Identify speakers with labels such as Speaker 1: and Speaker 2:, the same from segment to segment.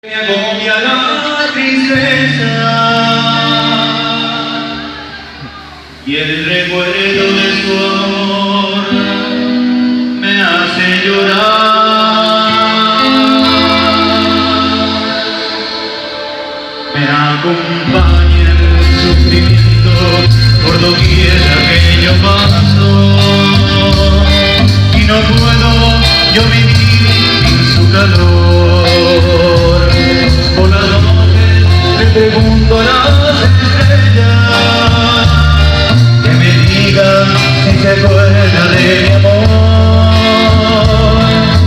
Speaker 1: Me agobia la tristeza y el recuerdo de su amor me hace llorar. Me acompaña el sufrimiento por doquiera que yo paso y no puedo yo vivir sin su calor. Por las noches le pregunto a las estrellas que me digan si se acuerda de mi amor,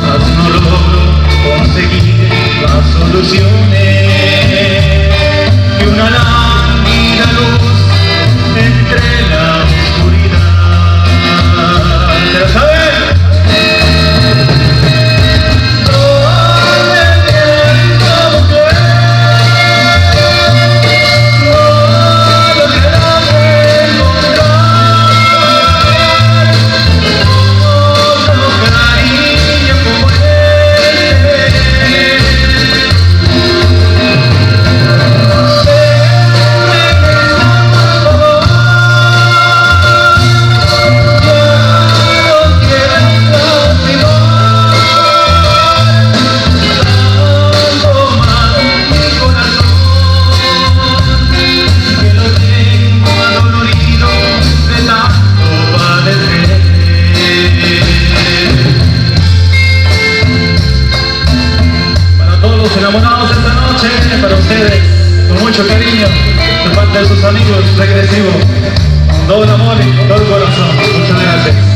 Speaker 1: mas no logro conseguir las soluciones que una lánguida luz entre la oscuridad. ¿Se lo saben? Enamorados esta noche para ustedes, con mucho cariño, de parte de sus amigos Regresivo, con todo el amor y con todo el corazón. Muchas gracias.